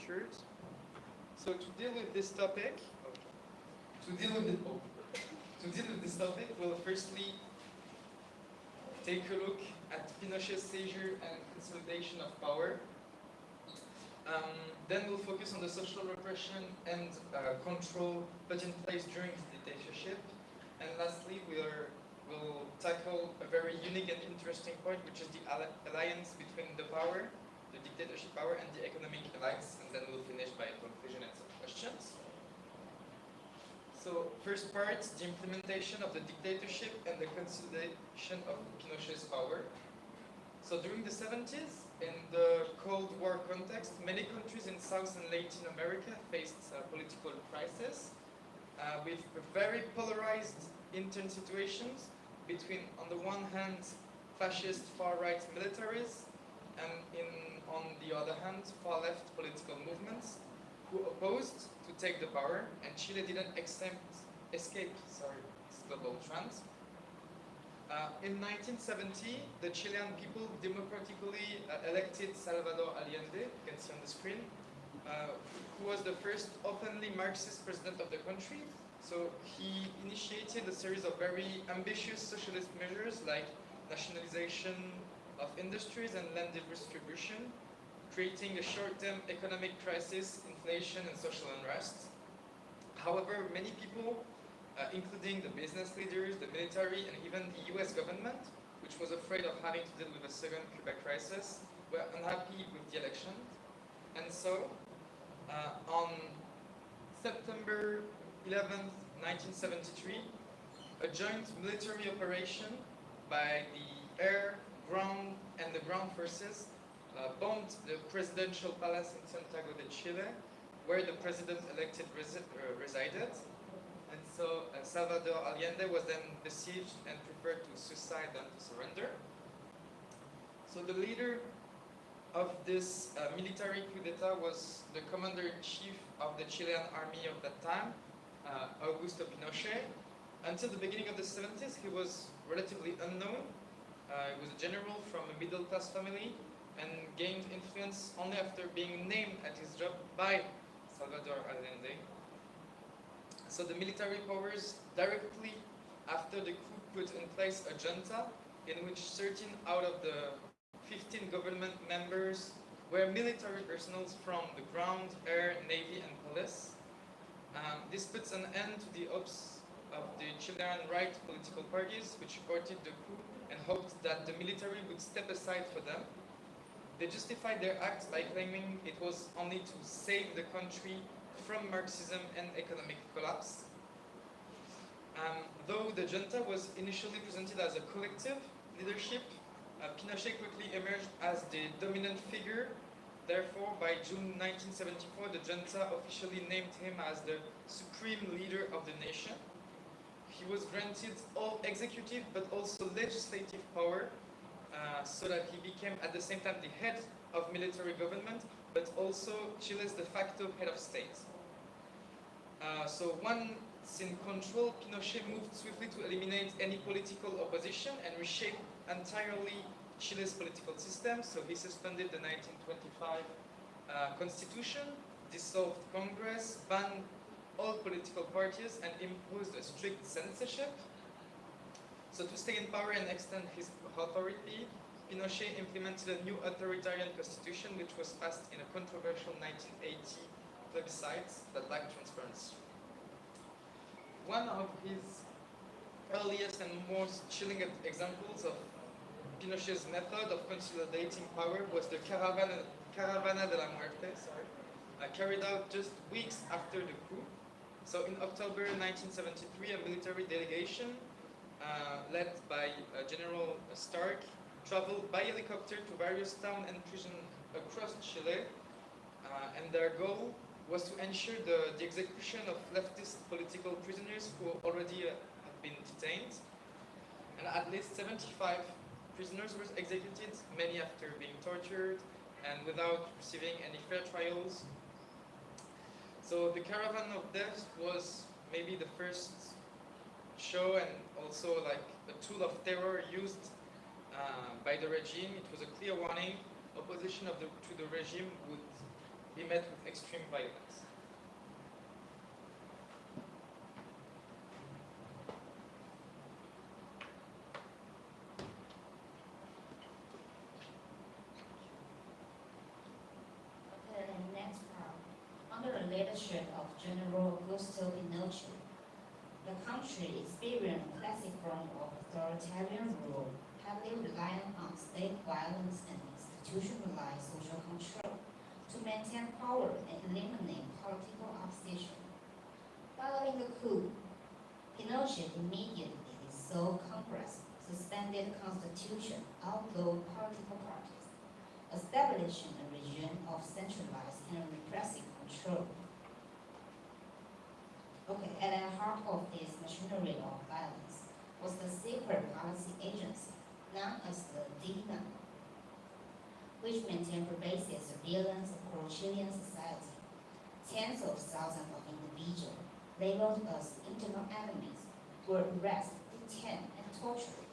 tortured. So to deal with this topic, we'll firstly take a look at Pinochet's seizure and consolidation of power. Then we'll focus on the social repression and control put in place during his dictatorship. And lastly, we'll tackle a very unique and interesting point, which is the alliance between the power, the dictatorship power, and the economic alliance. And then we'll finish by a conclusion and some questions. So first part, the implementation of the dictatorship and the consolidation of Pinochet's power. So during the 70s, in the Cold War context, many countries in South and Latin America faced political crisis with very polarized intern situations between, on the one hand, fascist far-right militaries, and on the other hand, far-left political movements who opposed to take the power, and Chile didn't escape this global trend. In 1970, the Chilean people democratically elected Salvador Allende, you can see on the screen, who was the first openly Marxist president of the country. So he initiated a series of very ambitious socialist measures like nationalization of industries and land redistribution, creating a short-term economic crisis, inflation, and social unrest. However, many people, including the business leaders, the military, and even the US government, which was afraid of having to deal with a second Cuba crisis, were unhappy with the election. And so, on September 11th, 1973, a joint military operation by the air, ground, and the ground forces bombed the presidential palace in Santiago de Chile, where the president-elected resided. And so Salvador Allende was then besieged and preferred to suicide than to surrender. So the leader of this military coup d'etat was the commander-in-chief of the Chilean army of that time, Augusto Pinochet. Until the beginning of the 70s, he was relatively unknown. He was a general from a middle-class family and gained influence only after being named at his job by Salvador Allende. So the military powers directly after the coup put in place a junta in which 13 out of the 15 government members were military personnel from the ground, air, navy, and police. This puts an end to the hopes of the Chilean right political parties which supported the coup and hoped that the military would step aside for them. They justified their acts by claiming it was only to save the country from Marxism and economic collapse. Though the junta was initially presented as a collective leadership, Pinochet quickly emerged as the dominant figure. Therefore, by June 1974, the junta officially named him as the supreme leader of the nation. He was granted all executive but also legislative power, so that he became at the same time the head of military government, but also Chile's de facto head of state. So once in control, Pinochet moved swiftly to eliminate any political opposition and reshape entirely Chile's political system. So he suspended the 1925 constitution, dissolved Congress, banned all political parties, and imposed a strict censorship. So to stay in power and extend his authority, Pinochet implemented a new authoritarian constitution which was passed in a controversial 1980 plebiscite that lacked transparency. One of his earliest and most chilling examples of Pinochet's method of consolidating power was the Caravana de la Muerte, carried out just weeks after the coup. So in October 1973, a military delegation led by General Stark traveled by helicopter to various towns and prisons across Chile, and their goal was to ensure the execution of leftist political prisoners who already had been detained. And at least 75 prisoners were executed, many after being tortured and without receiving any fair trials. So the Caravan of Death was maybe the first show and also like a tool of terror used by the regime. It was a clear warning. Opposition to the regime would be met with extreme violence. Okay, and next part. Under the leadership of General Augusto Pinochet, the country experienced a classic form of authoritarian rule, heavily reliant on state violence and institutionalized social control to maintain power and eliminate political opposition. Following the coup, Pinochet immediately dissolved Congress, suspended the constitution, outlawed political parties, establishing a regime of centralized and repressive control. Okay, at the heart of this machinery of violence was the secret policy agency, known as the DINA, which maintained pervasive surveillance across Chilean society. Tens of thousands of individuals, labeled as internal enemies, were arrested, detained, and tortured.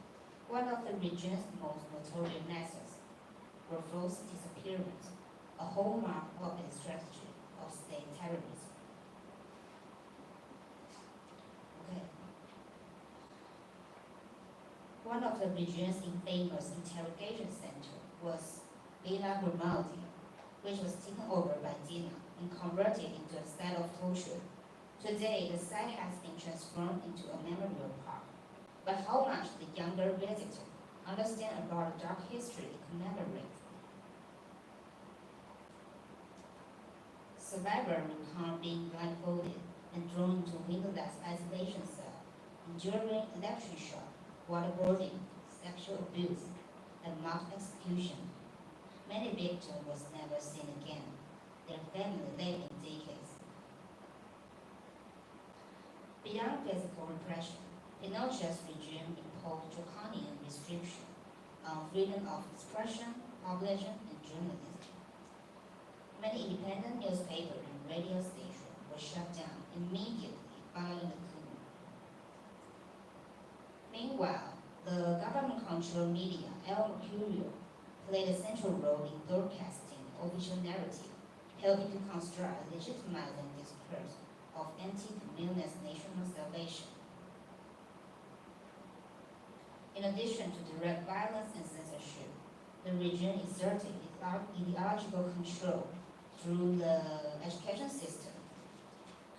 One of the region's most notorious methods were forced disappearance, a hallmark of a strategy of state terrorism. Okay. One of the region's infamous interrogation centers was Villa Grimaldi, which was taken over by Dina and converted into a site of torture. Today, the site has been transformed into a memorial park. But how much the younger visitor understand about the dark history it commemorates? Survivors recount being blindfolded and drawn into windowless isolation cell, enduring electric shock, waterboarding, sexual abuse, and mock execution. Many victims was never seen again. Their family lived in decades. Beyond physical repression, Pinochet's regime imposed draconian restrictions on freedom of expression, publishing, and journalism. Many independent newspapers and radio stations were shut down immediately following the coup. Meanwhile, the government-controlled media, El Mercurio, played a central role in broadcasting official narrative, helping to construct a legitimizing discourse of anti-communist national salvation. In addition to direct violence and censorship, the regime exerted ideological control through the education system.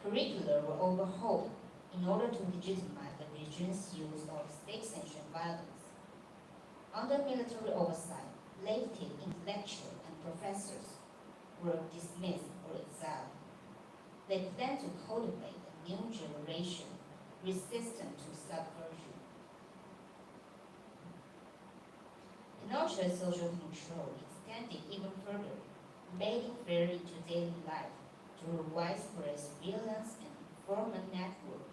Curricula were overhauled in order to legitimize the regime's use of state-sanctioned violence. Under military oversight, lefty intellectuals and professors were dismissed or exiled. They planned to cultivate a new generation resistant to subversion. Pinochet's social control extended even further, making fear into daily life through widespread surveillance and informant network.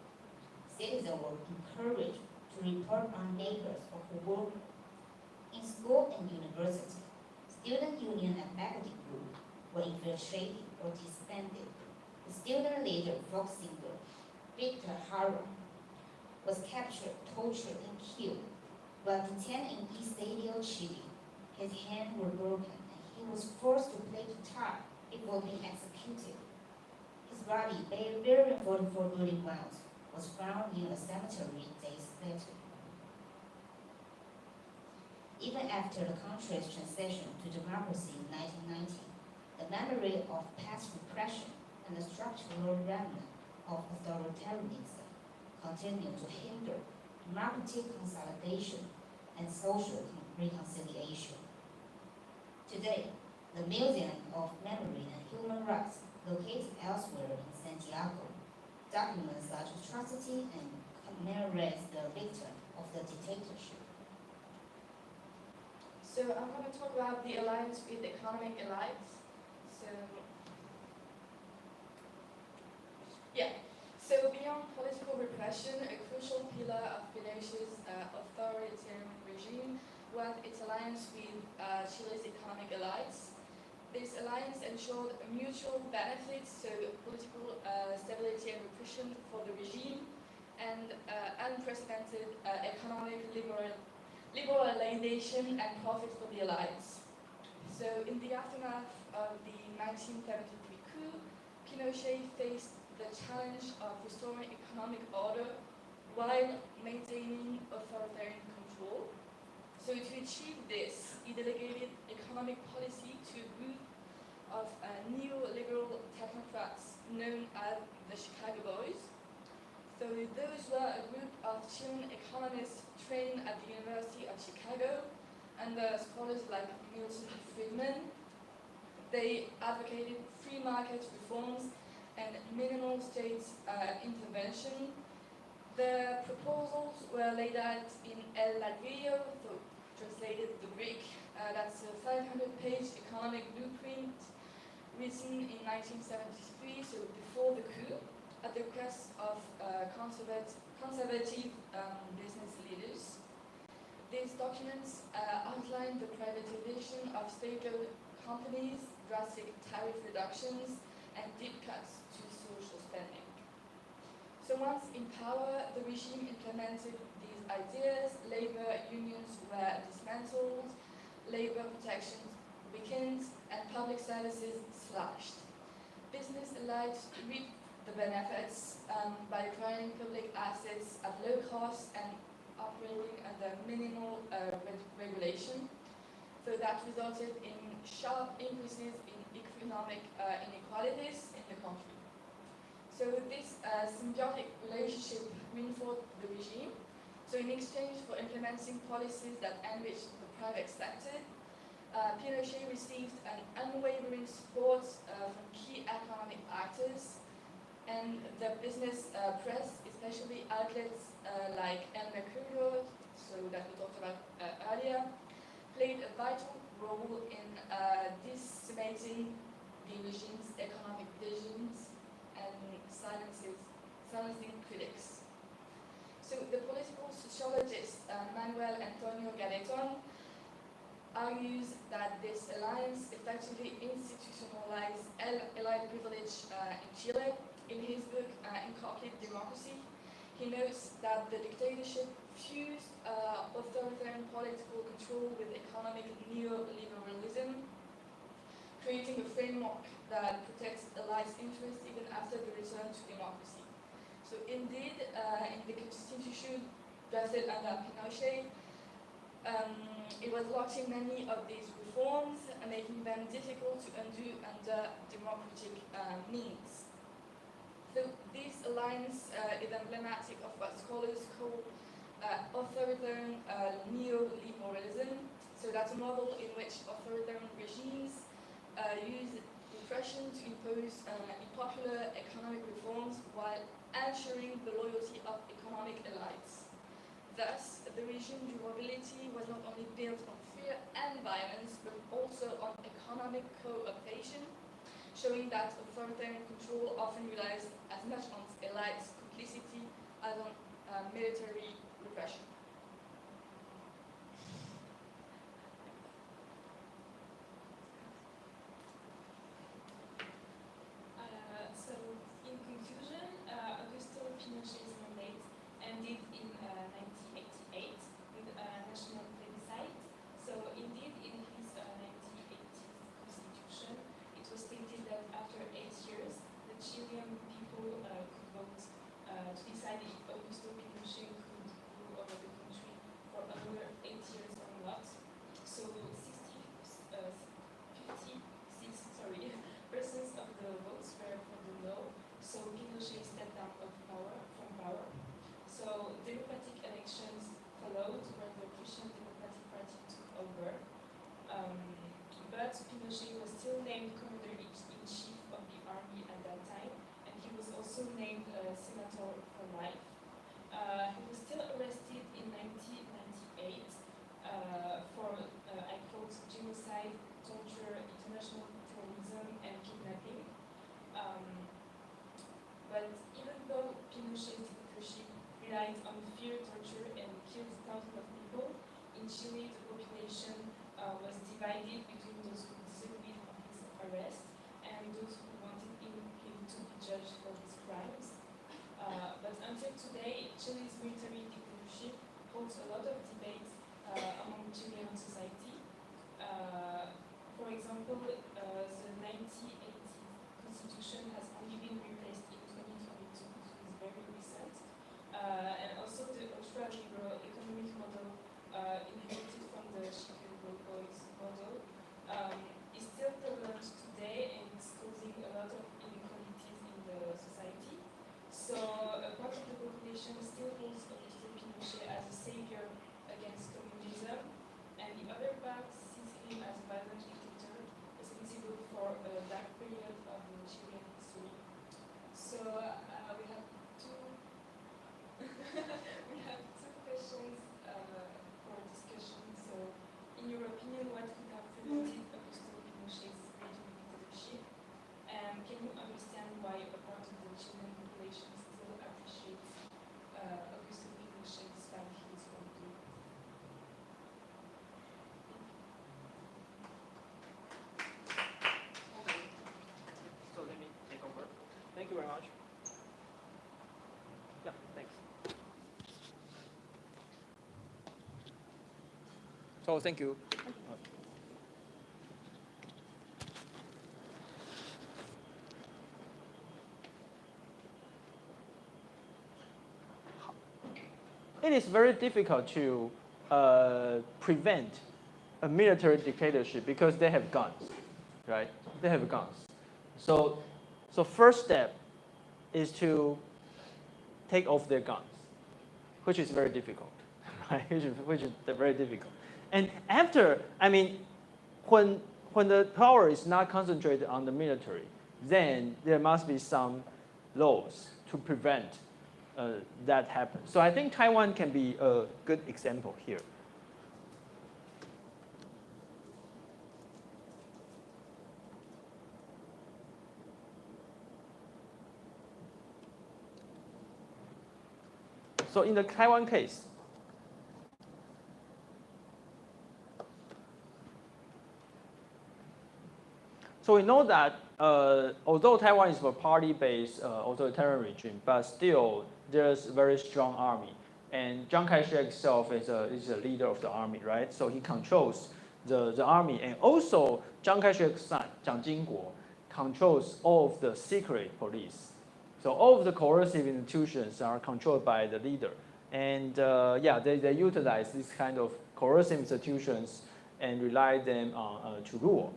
Citizens were encouraged to report on neighbors or co-workers. In school and university, student union and faculty groups were infiltrated or disbanded. The student leader, folk singer Victor Hara, was captured, tortured, and killed. While detained in East Stadio, Chile, his hands were broken and he was forced to play guitar before being executed. His body, buried 44 bloody wounds, was found in a cemetery days later. Even after the country's transition to democracy in 1990, the memory of past repression and the structural remnant of authoritarianism continue to hinder democratic consolidation and social reconciliation. Today, the Museum of Memory and Human Rights, located elsewhere in Santiago, documents such atrocity and commemorates the victim of the dictatorship. So I'm going to talk about the alliance with economic elites. So beyond political repression, a crucial pillar of Pinochet's authoritarian regime was its alliance with Chile's economic elites. This alliance ensured mutual benefits, so political stability and repression for the regime, and unprecedented economic liberalization and profit for the alliance. So in the aftermath of the 1973 coup, Pinochet faced the challenge of restoring economic order while maintaining authoritarian control. So to achieve this, he delegated economic policy to a group of neoliberal technocrats known as the Chicago Boys. So those were a group of Chilean economists trained at the University of Chicago under scholars like Milton Friedman. They advocated free market reforms and minimal state intervention. The proposals were laid out in El Ladrillo, so translated the Greek. That's a 500-page economic blueprint written in 1973, so before the coup, at the request of conservative business leaders. These documents outline the privatization of state-owned companies, drastic tariff reductions, and deep cuts to social spending. So once in power, the regime implemented these ideas, labor unions were dismantled, labor protections weakened, and public services slashed. Business alike reaped the benefits by acquiring public assets at low cost and operating under minimal regulation. So that resulted in sharp increases in economic inequalities in the country. So this symbiotic relationship reinforced the regime. So in exchange for implementing policies that enriched the private sector, Pinochet received an unwavering support from key economic actors, and the business press, especially outlets like El Mercurio, so that we talked about earlier, played a vital role in decimating the regime's economic visions and silencing critics. So the political sociologist Manuel Antonio Gareton argues that this alliance effectively institutionalized elite privilege in Chile. In his book, Incomplete Democracy, he notes that the dictatorship fused authoritarian political control with economic neoliberalism, creating a framework that protects elites' interests even after the return to democracy. So indeed, in the constitution drafted under Pinochet, it was blocking many of these reforms, making them difficult to undo under democratic means. So this alliance is emblematic of what scholars call authoritarian neoliberalism. So that's a model in which authoritarian regimes use repression to impose unpopular economic reforms while ensuring the loyalty of economic elites. Thus, the regime durability was not only built on fear and violence, but also on economic co-optation, showing that authoritarian control often relies as much on elites' complicity as on military repression. So, in conclusion, Augusto Pinochet's mandate ended in 1988 with a national plebiscite. So, indeed, in his 1980 constitution, it was stated that after 8 years, the Chilean people could vote to decide if Augusto Pinochet could rule over the country for another 8 years or not. So, 56% of the votes were for the no. So Pinochet stepped down from power. So democratic elections followed, where the Christian Democratic Party took over. But Pinochet was still named commander-in-chief of the army at that time, and he was also named senator for life. He was still arrested in 1998 for, I quote, genocide, torture, international terrorism, and kidnapping. But even though Pinochet's dictatorship relied on fear, torture, and killed thousands of people, in Chile the population was divided between those who disagreed with his arrest and those who wanted him to be judged for his crimes. But until today, Chile's military dictatorship holds a lot of debate among Chilean society. For example, the 1980 constitution Constitution still holds Augusto Pinochet as a savior against communism, and the other part sees him as a violent dictator responsible for a dark period of the Chilean history. So we have two we have two questions for discussion. So, in your opinion, what could have prevented Augusto Pinochet's regime dictatorship? And can you understand why a part of the Chilean population still appreciates Augusto Pinochet despite his wrongdoing? Okay. So let me take over. Thank you very much. Yeah, thanks. So thank you. It is very difficult to prevent a military dictatorship because they have guns, right? They have guns. So first step is to take off their guns, which is very difficult, right? Which is very difficult. And after, I mean, when the power is not concentrated on the military, then there must be some laws to prevent that happen. So I think Taiwan can be a good example here. So in the Taiwan case, so we know that although Taiwan is a party-based authoritarian regime, but still there's a very strong army. And Chiang Kai-shek himself is a leader of the army, right? So he controls the army. And also, Chiang Kai-shek's son, Jiang Jingguo, controls all of the secret police. So all of the coercive institutions are controlled by the leader. And yeah, they utilize these kind of coercive institutions and rely them on to rule.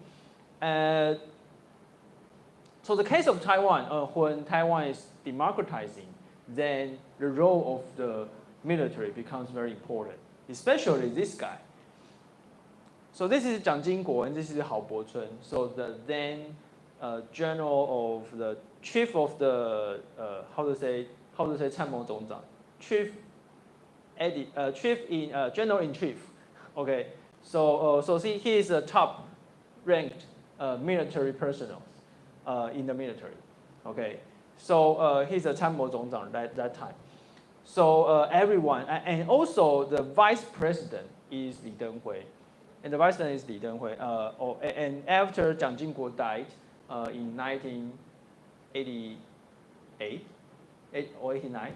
So the case of Taiwan, when Taiwan is democratizing, then the role of the military becomes very important, especially this guy. So this is Jiang Jingguo and this is Hao Bochun. So the then general of the chief of the how to say 参谋总长, chief in general in chief. Okay, so he is a top ranked military personnel in the military. Okay, so he's a 参谋总长that time. So everyone, and also the vice president is Li Denghui, and the vice president is Li Denghui. And after Jiang Jingguo died in 1988 or 89,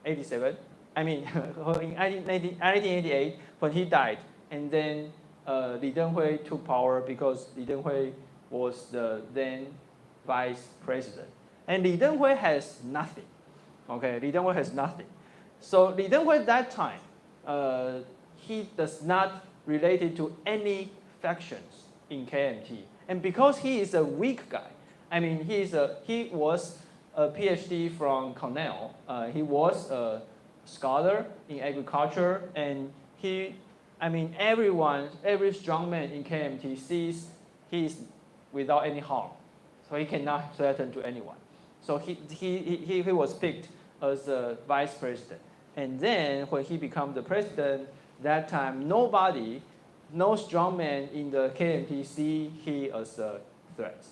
87. I mean, in 1988 when he died, and then Li Denghui took power because Li Denghui was the then vice president, and Li Denghui has nothing. Okay, Li Denghui has nothing. So Li Denghui at that time, he does not related to any factions in KMT, and because he is a weak guy, I mean he was a PhD from Cornell. He was a scholar in agriculture, and every strong man in KMT sees he is without any harm, so he cannot threaten to anyone. So he was picked as the vice president, and then when he became the president, that time no strong man in the KMT see he as a threat.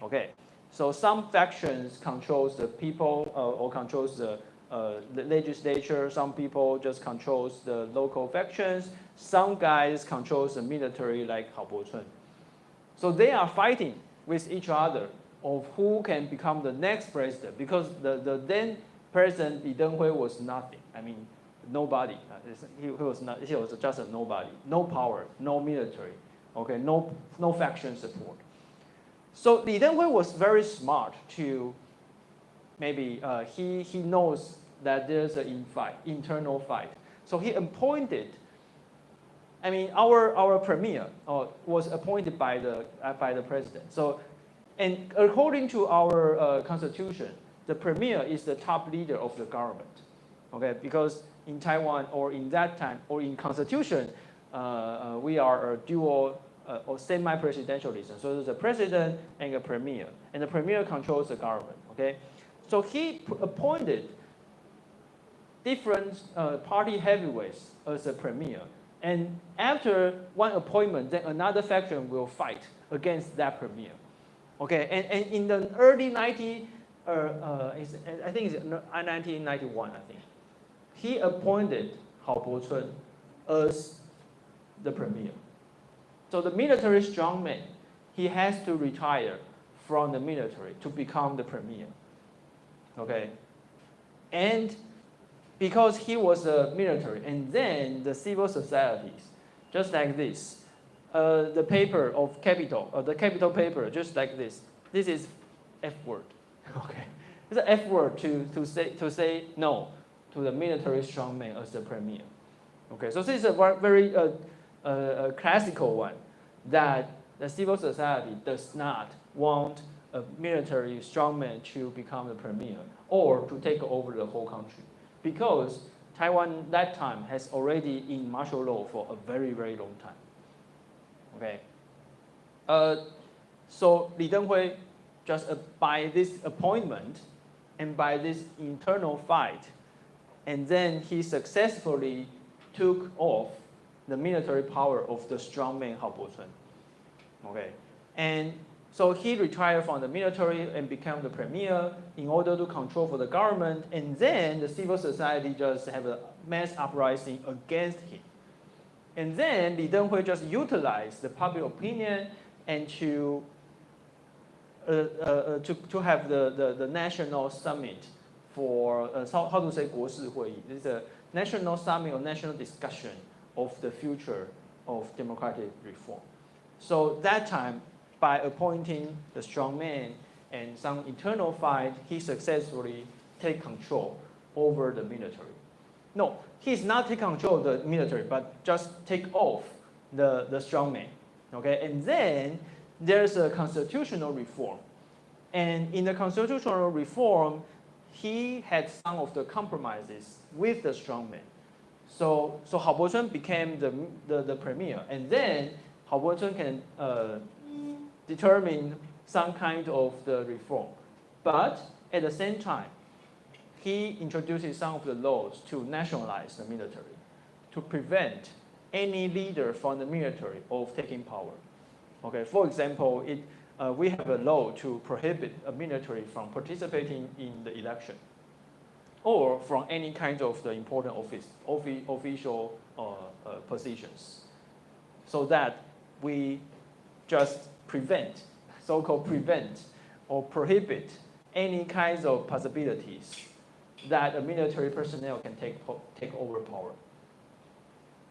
Okay, so some factions controls the people or controls the legislature. Some people just controls the local factions. Some guys controls the military like Hao Bochun. So they are fighting with each other of who can become the next president, because the then president Li Denghui was nothing. I mean, nobody. He was just a nobody. No power, no military. Okay, no faction support. So Li Denghui was very smart to maybe he knows that there's an internal fight. So he appointed. I mean, our premier was appointed by the president. So, and according to our constitution, the premier is the top leader of the government. Okay, because in Taiwan or in that time or in constitution, we are a dual or semi-presidentialism. So there's a president and a premier, and the premier controls the government. Okay, so he appointed different party heavyweights as a premier, and after one appointment, then another faction will fight against that premier. Okay, and in the early 90, I think it's 1991, I think, he appointed Hao Bo-chun as the premier. So the military strongman, he has to retire from the military to become the premier. Okay, and because he was a military, and then the civil societies, just like this, the paper of capital, the capital paper, just like this. This is F word. Okay, it's an F word to say no to the military strongman as the premier. Okay, so this is a very classical one, that the civil society does not want a military strongman to become the premier or to take over the whole country, because Taiwan that time has already in martial law for a very, very long time. Okay, so Li Denghui, just by this appointment and by this internal fight, and then he successfully took off the military power of the strongman Hao Bo-chun. Okay, and so he retired from the military and became the premier in order to control for the government, and then the civil society just have a mass uprising against him. And then Li Denghui just utilized the public opinion and to have the national summit for how to say 国事会议. It's a national summit or national discussion of the future of democratic reform. So that time, by appointing the strongman and some internal fight, he successfully take control over the military. No, he's not take control of the military, but just take off the strongman. Okay, and then there's a constitutional reform. And in the constitutional reform, he had some of the compromises with the strongman. So Hao Bo-chun became the premier, and then Hao Bo-chun can determine some kind of the reform. But at the same time, he introduces some of the laws to nationalize the military, to prevent any leader from the military of taking power. Okay, for example, we have a law to prohibit a military from participating in the election or from any kind of the important official positions, so that we just prevent, so-called prevent or prohibit any kinds of possibilities that a military personnel can take over power.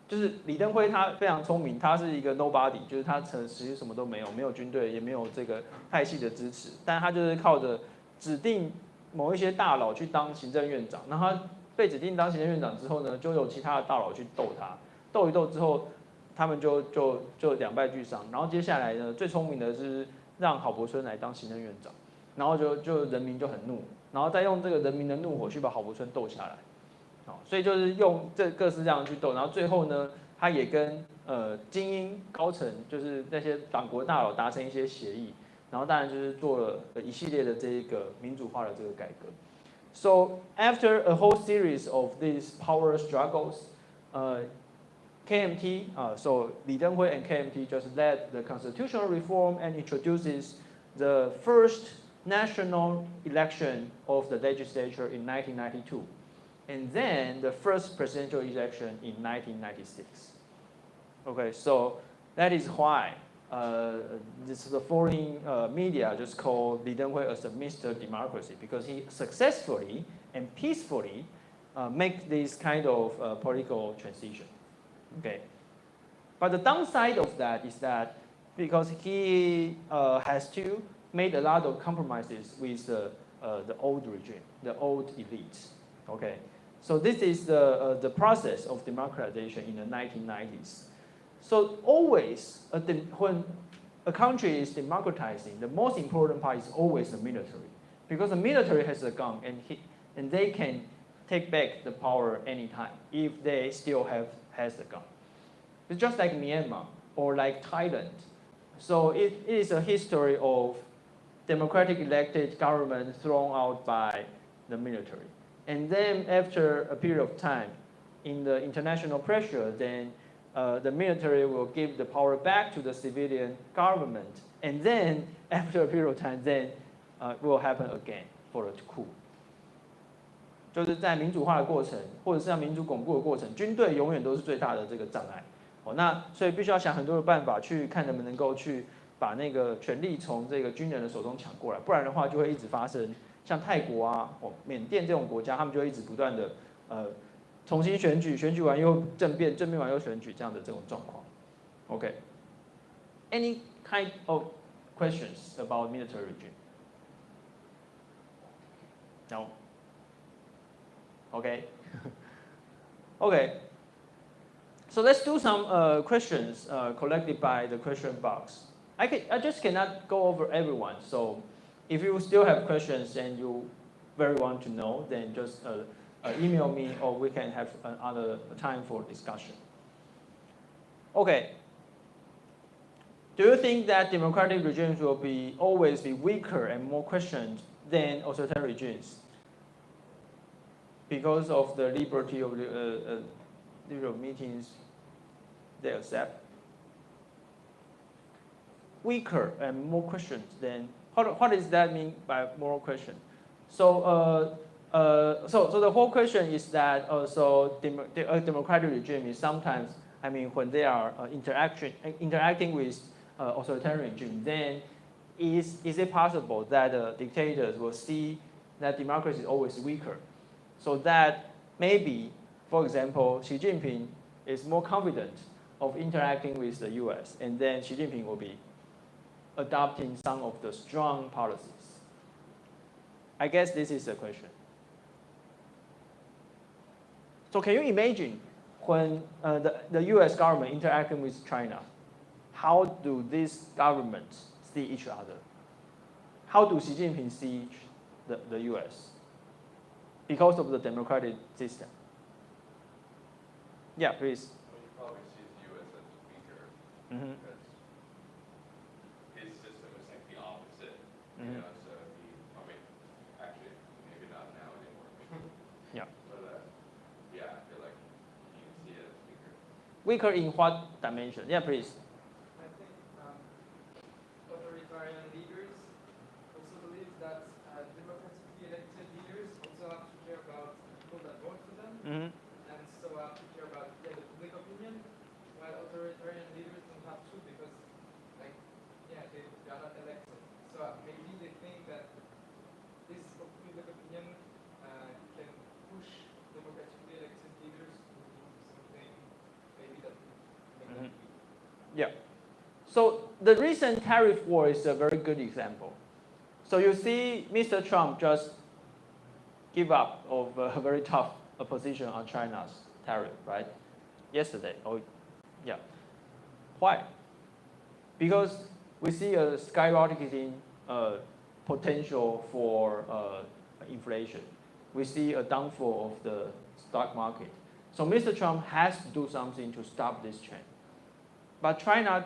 就是李登辉他非常聪明，他是一个 nobody， 就是他其实什么都没有，没有军队，也没有这个派系的支持，但他就是靠着指定某一些大佬去当行政院长，然后他被指定当行政院长之后呢，就有其他的大佬去斗他，斗一斗之后，他们就两败俱伤，然后接下来呢，最聪明的是让郝柏村来当行政院长，然后就人民就很怒，然后再用这个人民的怒火去把郝柏村斗下来。所以就是用这各式这样去斗，然后最后呢，他也跟精英高层，就是那些党国大佬达成一些协议，然后当然就是做了一系列的这一个民主化的这个改革。So after a whole series of these power struggles, KMT, so Li Denghui and KMT just led the constitutional reform and introduces the first national election of the legislature in 1992. And then the first presidential election in 1996. Okay, so that is why the foreign media just called Li Denghui as a Mr. Democracy, because he successfully and peacefully make this kind of political transition. Okay, but the downside of that is that because he has to make a lot of compromises with the old regime, the old elites. Okay. So this is the process of democratization in the 1990s. So always, when a country is democratizing, the most important part is always the military, because the military has a gun and they can take back the power anytime if they still has the gun. It's just like Myanmar or like Thailand. So it is a history of democratic elected government thrown out by the military. And then after a period of time, in the international pressure, then the military will give the power back to the civilian government. And then after a period of time, then it will happen again for a coup. 就是在民主化的过程，或者是在民主巩固的过程，军队永远都是最大的这个障碍。那所以必须要想很多的办法去看能不能够去把那个权力从这个军人的手中抢过来，不然的话就会一直发生像泰国啊、缅甸这种国家，他们就会一直不断的重新选举，选举完又政变，政变完又选举这样的这种状况。OK. Any kind of questions about military regime? No. Okay. Okay. So let's do some questions collected by the question box. I just cannot go over everyone. So if you still have questions and you very want to know, then just email me or we can have another time for discussion. Okay. Do you think that democratic regimes will always be weaker and more questioned than authoritarian regimes because of the liberty of the meetings they accept? Weaker and more questions than, what does that mean by more question? So the whole question is that a democratic regime is sometimes, when they are interacting with authoritarian regime, then is it possible that dictators will see that democracy is always weaker? So that maybe, for example, Xi Jinping is more confident of interacting with the US, and then Xi Jinping will be adopting some of the strong policies. I guess this is the question. So can you imagine when the US government interacting with China, how do these governments see each other? How do Xi Jinping see the US? Because of the democratic system. Yeah, please. Well, he probably sees the U.S. as weaker Mm-hmm. because his system is like the opposite. Mm-hmm. You know, so actually, maybe not now anymore. Yeah. But yeah, I feel like you can see it as weaker. Weaker in what dimension? Yeah, please. I think authoritarian leaders also believe that democratically elected leaders also have to care about people that vote for them, Mm-hmm. and so have to care about the public opinion, while authoritarian leaders don't have to because, they are not elected. So maybe they think that this public opinion can push democratically elected leaders to do something maybe that may not be. Yeah. So the recent tariff war is a very good example. So you see Mr. Trump just give up of a very tough position on China's tariff, right? Yesterday. Yeah. Why? Because we see a skyrocketing potential for inflation. We see a downfall of the stock market. So Mr. Trump has to do something to stop this trend. But China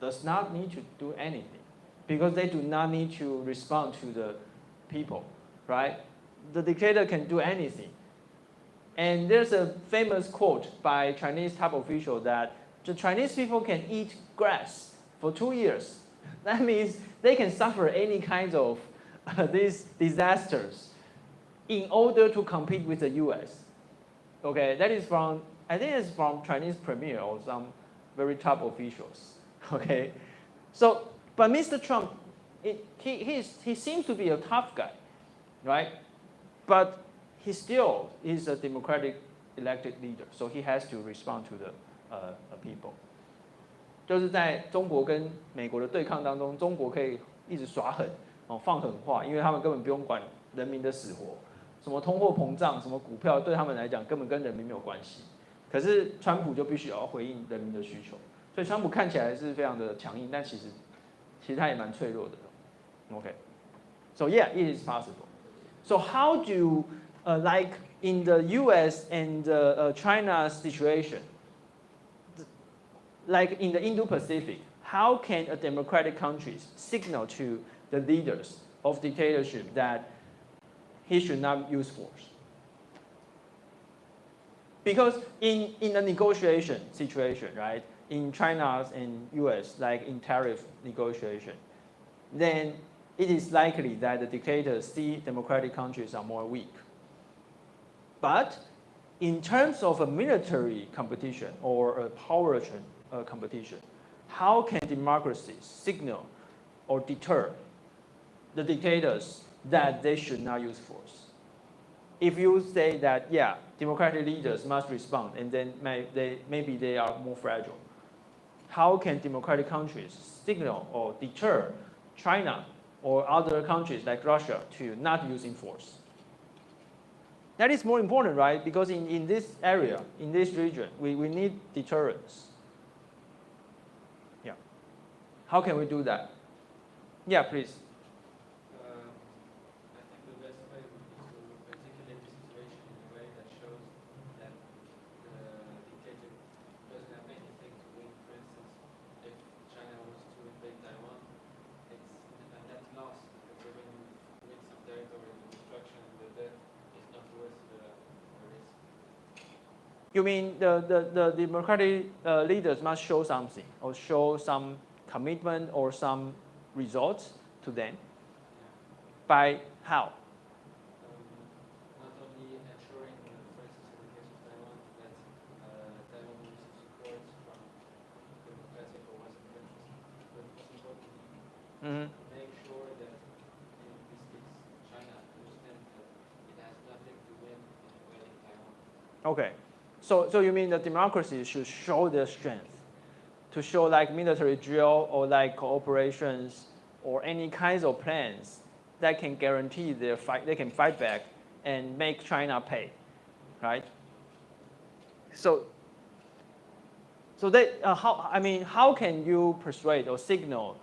does not need to do anything because they do not need to respond to the people, right? The dictator can do anything. And there's a famous quote by Chinese top official that the Chinese people can eat grass for 2 years. That means they can suffer any kinds of these disasters in order to compete with the US. Okay, that is from, I think it's from Chinese premier or some very top officials. Okay, so, but Mr. Trump, he seems to be a tough guy, right? But he still is a democratic elected leader, so he has to respond to the people. 就是在中国跟美国的对抗当中，中国可以一直耍狠，放狠话，因为他们根本不用管人民的死活，什么通货膨胀，什么股票，对他们来讲根本跟人民没有关系。可是川普就必须要回应人民的需求，所以川普看起来是非常的强硬，但其实他也蛮脆弱的。Okay, so yeah, it is possible. So how do in the US and China's situation, like in the Indo-Pacific, how can a democratic country signal to the leaders of dictatorship that he should not use force? Because in a negotiation situation, right, in China and US, like in tariff negotiation, then it is likely that the dictators see democratic countries are more weak. But in terms of a military competition or a power competition, how can democracies signal or deter the dictators that they should not use force? If you say that, yeah, democratic leaders must respond, and then maybe they are more fragile, how can democratic countries signal or deter China or other countries like Russia to not using force? That is more important, right? Because in this area, in this region, we need deterrence. Yeah. How can we do that? Yeah, please. I think the best way would be to articulate the situation in a way that shows that the dictator doesn't have anything to win. For instance, if China was to invade Taiwan, it's a net loss because they're going to win some territory, the destruction and the death is not worth the risk. You mean the democratic leaders must show something or show some commitment or some results to them? By how? Not only ensuring, for instance, in the case of Taiwan, that Taiwan will receive support from democratic or Western countries, but most importantly, make sure that in this case China understands that it has nothing to win in invading Taiwan. Okay. So you mean the democracy should show their strength, to show like military drill or like cooperations or any kinds of plans that can guarantee their fight, they can fight back and make China pay, right? So they, how can you persuade or signal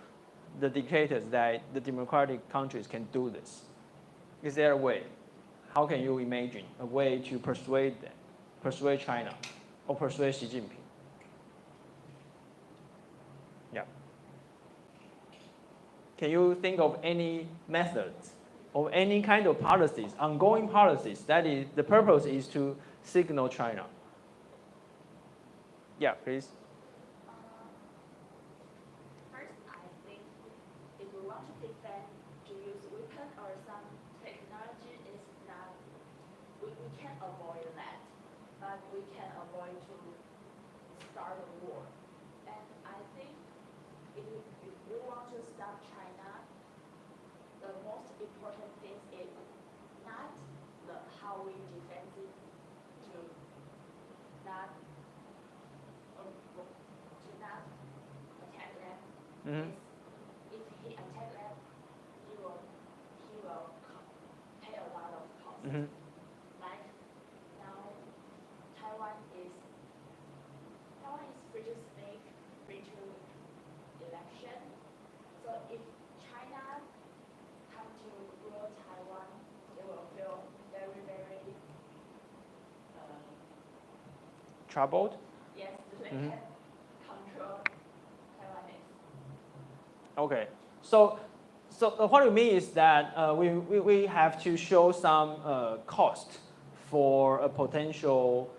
the dictators that the democratic countries can do this? Is there a way? How can you imagine a way to persuade them, persuade China, or persuade Xi Jinping? Yeah. Can you think of any methods or any kind of policies, ongoing policies, that is, the purpose is to signal China? Yeah, please. First, I think if we want to defend, to use weapon or some technology is not, we can't avoid that, but we can avoid to start a war. And I think if we want to stop China, the most important thing is not how we defend it, to not attack them. Mm-hmm. If he attack them, he will pay a lot of cost. Mm-hmm. Like now, Taiwan is free to speak, free to election. So if China come to rule Taiwan, they will feel very, very Troubled? yes, they Mhm. can control Taiwanese. Okay. So what you mean is that we have to show some cost for a potential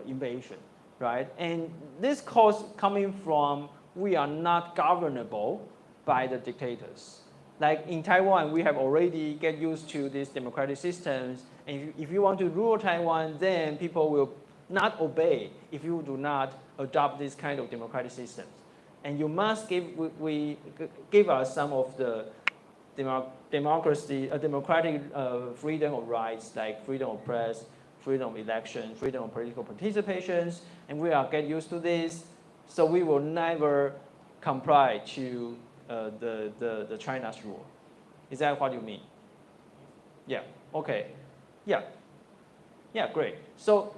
invasion, right? And this cost coming from we are not governable by the dictators. Like in Taiwan, we have already get used to these democratic systems. And if you want to rule Taiwan, then people will not obey if you do not adopt this kind of democratic systems. And you must give us some of the democratic freedom of rights, like freedom of press, freedom of election, freedom of political participations, and we are get used to this, so we will never comply to the China's rule. Is that what you mean? Yeah. Okay. Yeah. Yeah. Great. So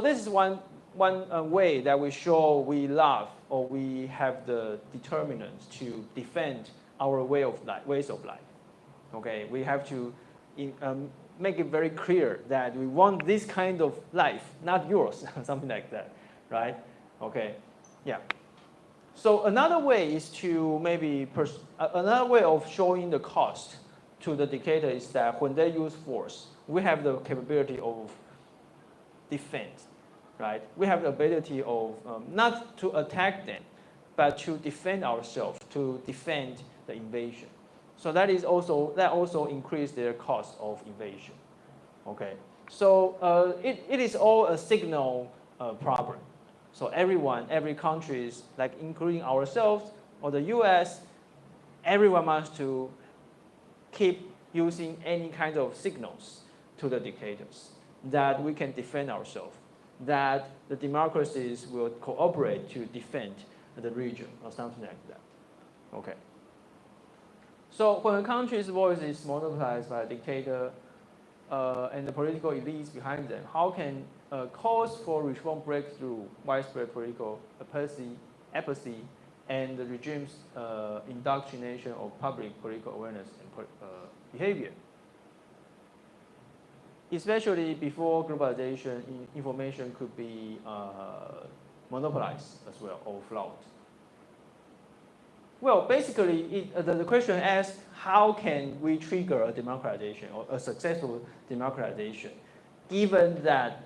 this is one way that we show we love or we have the determinants to defend our ways of life. Okay. We have to make it very clear that we want this kind of life, not yours, something like that, right? Okay, yeah. So another way is to maybe, another way of showing the cost to the dictator is that when they use force, we have the capability of defense, right? We have the ability of not to attack them, but to defend ourselves, to defend the invasion. So that also increased their cost of invasion. Okay, so it is all a signal problem. So every country, like including ourselves or the U.S., everyone wants to keep using any kind of signals to the dictators that we can defend ourselves, that the democracies will cooperate to defend the region or something like that. Okay. So when a country's voice is monopolized by a dictator and the political elites behind them, how can calls for reform break through widespread political apathy, and the regime's indoctrination of public political awareness and behavior? Especially before globalization, information could be monopolized as well or flawed. Well, basically, the question asks, how can we trigger a democratization or a successful democratization, given that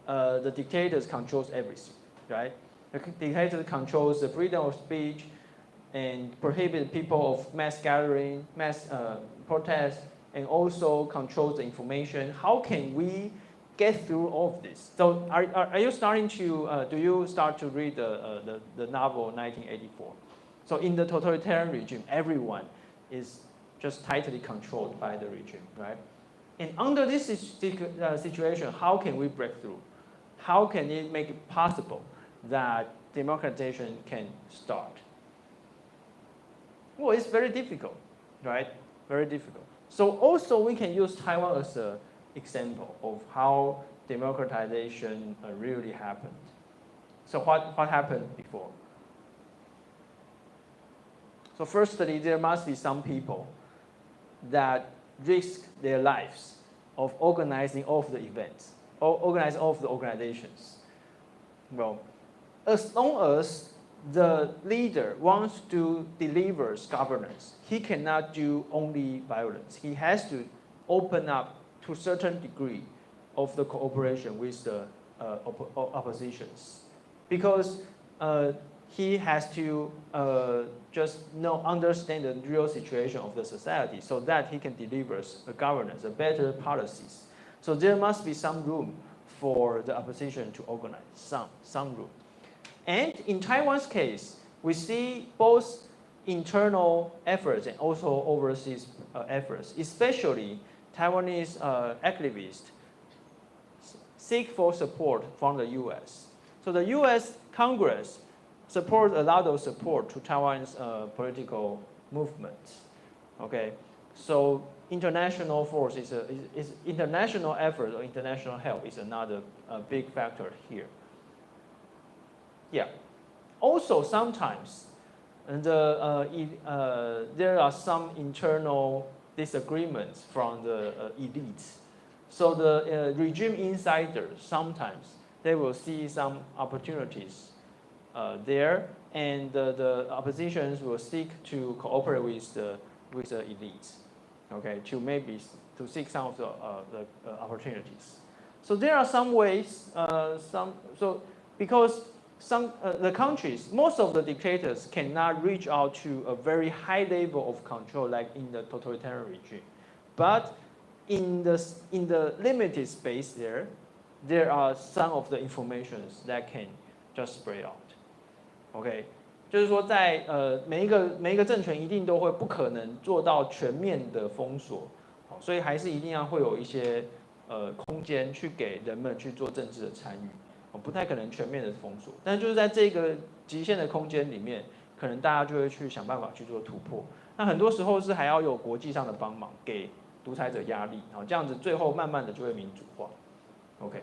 the dictators controls everything, right? The dictator controls the freedom of speech and prohibit people of mass gathering, mass protest, and also controls the information. How can we get through all of this? So are you starting to, do you start to read the novel 1984? So in the totalitarian regime, everyone is just tightly controlled by the regime, right? And under this situation, how can we break through? How can it make it possible that democratization can start? Well, it's very difficult, right? Very difficult. So also we can use Taiwan as an example of how democratization really happened. So what happened before? So firstly, there must be some people that risk their lives of organizing all of the events, or organize all of the organizations. Well, as long as the leader wants to deliver governance, he cannot do only violence. He has to open up to a certain degree of the cooperation with the oppositions, because he has to just understand the real situation of the society so that he can deliver a governance, a better policies. So there must be some room for the opposition to organize, some room. And in Taiwan's case, we see both internal efforts and also overseas efforts, especially Taiwanese activists seek for support from the US. So the US Congress supports a lot of support to Taiwan's political movement. Okay, so international force is international effort or international help is another big factor here. Yeah. Also, sometimes there are some internal disagreements from the elites. So the regime insiders, sometimes they will see some opportunities there, and the oppositions will seek to cooperate with the elites, okay, to seek some of the opportunities. So there are some ways, because the countries, most of the dictators cannot reach out to a very high level of control like in the totalitarian regime. But in the limited space there are some of the informations that can just spread out. OK， 就是说在每一个政权一定都会不可能做到全面的封锁，所以还是一定要会有一些空间去给人们去做政治的参与。不太可能全面的封锁，但就是在这个极限的空间里面，可能大家就会去想办法去做突破。那很多时候是还要有国际上的帮忙，给独裁者压力，这样子最后慢慢的就会民主化。OK。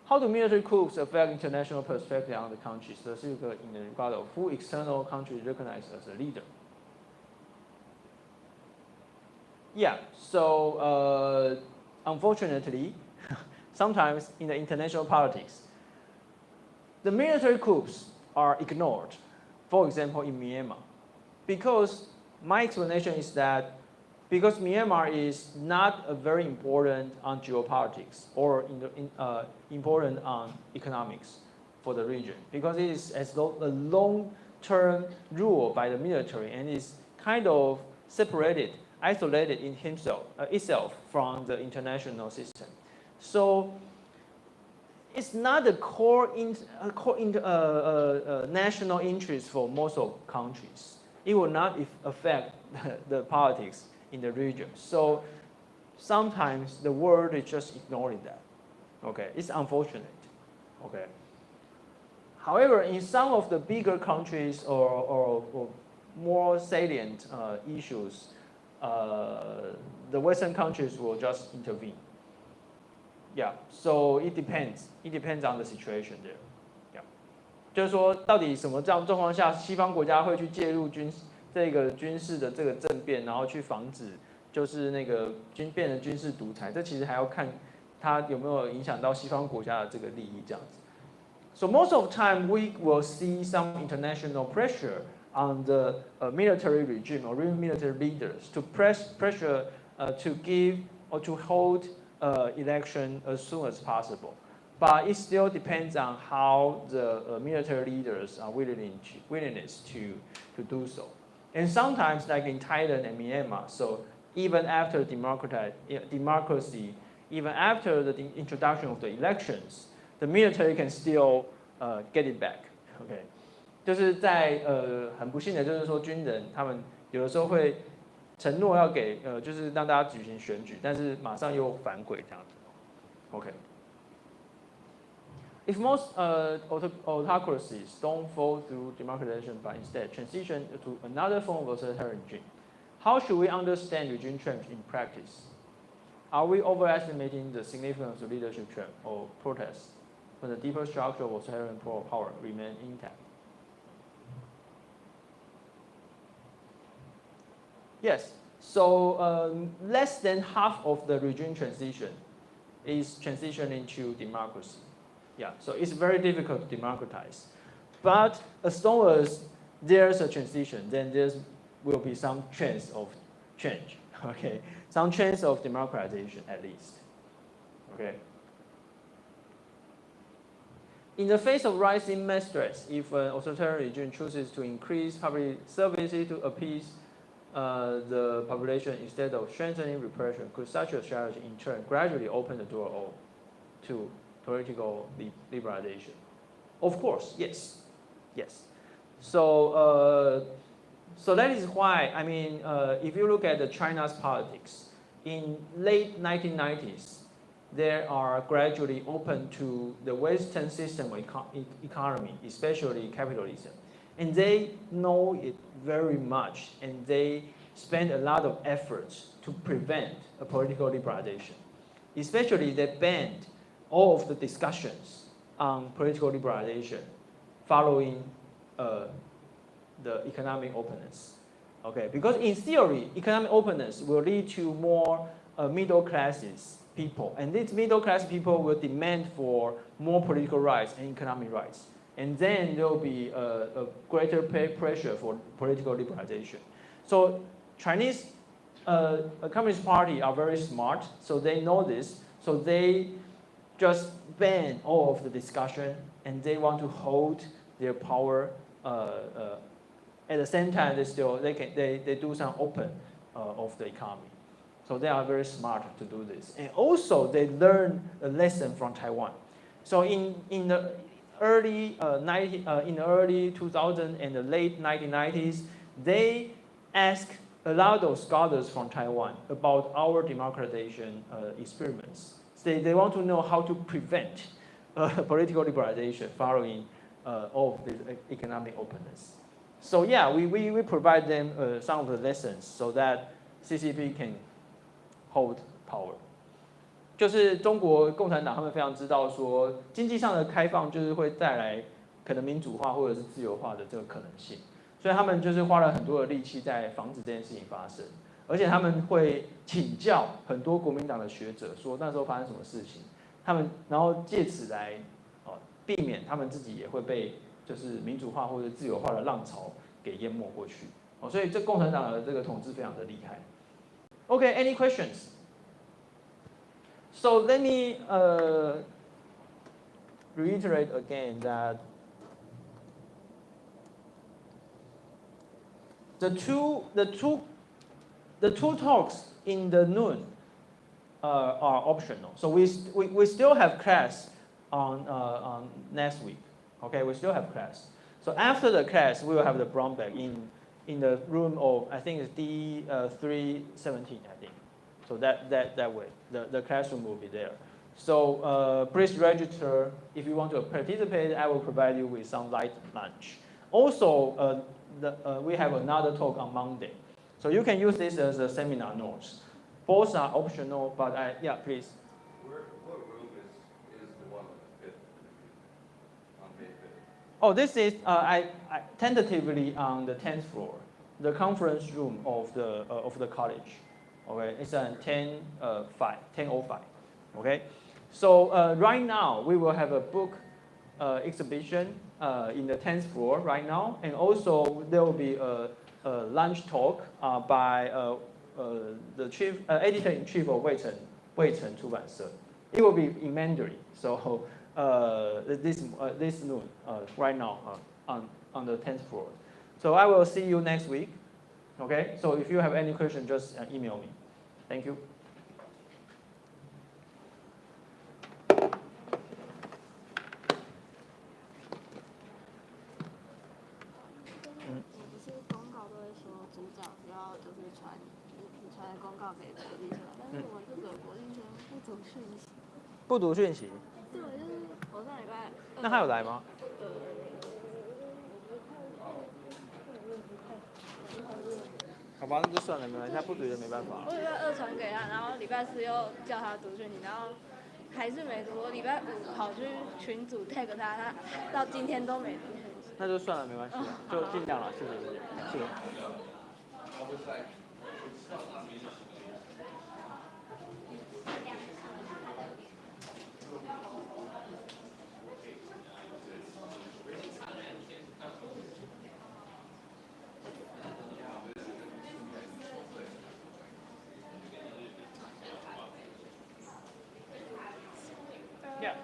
How do military coups affect international perspective on the country, specifically in the regard of who external countries recognize as a leader? Yeah, so unfortunately, sometimes in the international politics, the military coups are ignored. For example, in Myanmar, because my explanation is that because Myanmar is not a very important on geopolitics or important on economics for the region, because it is as though a long-term rule by the military and is kind of separated, isolated in itself from the international system. So it's not a core national interest for most of countries. It will not affect the politics in the region. So sometimes the world is just ignoring that. Okay, it's unfortunate. Okay. However, in some of the bigger countries or more salient issues, the Western countries will just intervene. Yeah, so it depends. It depends on the situation there. Yeah， 就是说，到底什么状况下，西方国家会去介入军事的这个政变，然后去防止就是那个变成军事独裁？这其实还要看它有没有影响到西方国家的这个利益这样子。So most of the time we will see some international pressure on the military regime or military leaders to pressure to give or to hold election as soon as possible. But it still depends on how the military leaders are willingness to do so. And sometimes, like in Thailand and Myanmar, so even after democracy, even after the introduction of the elections, the military can still get it back. Okay， 就是在很不幸的，就是说军人他们有的时候会承诺要给就是让大家举行选举，但是马上又反悔这样子。Okay. If most autocracies don't fall through democratization but instead transition to another form of authoritarian regime, how should we understand regime change in practice? Are we overestimating the significance of leadership change or protests when the deeper structure of authoritarian power remain intact? Yes, so less than half of the regime transition is transitioning to democracy. Yeah, so it's very difficult to democratize. But as long as there's a transition, then there will be some chance of change, okay? Some chance of democratization at least, okay? In the face of rising mass threats, if an authoritarian regime chooses to increase public services to appease the population instead of strengthening repression, could such a strategy in turn gradually open the door to political liberalization? Of course, yes, yes. So, so that is why, I mean, if you look at China's politics, in late 1990s, they are gradually open to the Western system of economy, especially capitalism. And they know it very much, and they spend a lot of efforts to prevent a political liberalization. Especially they banned all of the discussions on political liberalization following the economic openness. Okay, because in theory, economic openness will lead to more middle classes people, and these middle class people will demand for more political rights and economic rights. And then there will be a greater pressure for political liberalization. So Chinese Communist Party are very smart, so they know this. So they just ban all of the discussion, and they want to hold their power. At the same time, they do some open of the economy. So they are very smart to do this, and also they learn a lesson from Taiwan. So in the early 2000s and the late 1990s, they asked a lot of scholars from Taiwan about our democratization experiments. They want to know how to prevent political liberalization following all of this economic openness. So yeah, we provide them some of the lessons so that CCP can hold power. 就是中国共产党他们非常知道说，经济上的开放就是会带来可能民主化或者是自由化的这个可能性，所以他们就是花了很多的力气在防止这件事情发生。而且他们会请教很多国民党的学者，说那时候发生什么事情，他们然后借此来避免他们自己也会被就是民主化或者自由化的浪潮给淹没过去。所以这共产党的这个统治非常的厉害。Okay, any questions? So let me reiterate again that the two talks in the noon are optional. So we still have class on next week. Okay, we still have class. So after the class, we will have the brown bag in the room of, I think it's D317, I think. So that way, the classroom will be there. So please register if you want to participate. I will provide you with some light lunch. Also, we have another talk on Monday. So you can use this as a seminar notes. Both are optional, but yeah, please. What room is the one on the 5th? On May 5th? Oh, this is I tentatively on the 10th floor, the conference room of the college. Okay, it's at 10:05. Okay, so right now we will have a book exhibition in the 10th floor right now, and also there will be a lunch talk by the chief editor-in-chief of 卫城出版社. It will be in Mandarin. So this noon right now on the 10th floor. So I will see you next week. Okay. So if you have any question, just email me. Thank you. 不是公告都会说组长要就是传公告给国际社，但是我们这个国际社不读讯息。不读讯息。对，就是我上礼拜。那他有来吗？好吧，那就算了，没关系，他不读就没办法。我礼拜2传给他，然后礼拜4又叫他读讯息，然后还是没读。我礼拜5跑去群组 tag 他，他到今天都没读讯息。那就算了，没关系，就尽量了，谢谢，谢谢。Yeah.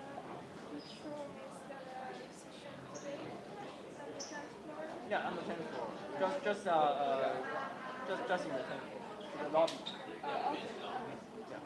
Yeah, on the 10th floor. Just in the 10th floor, the lobby. Yeah.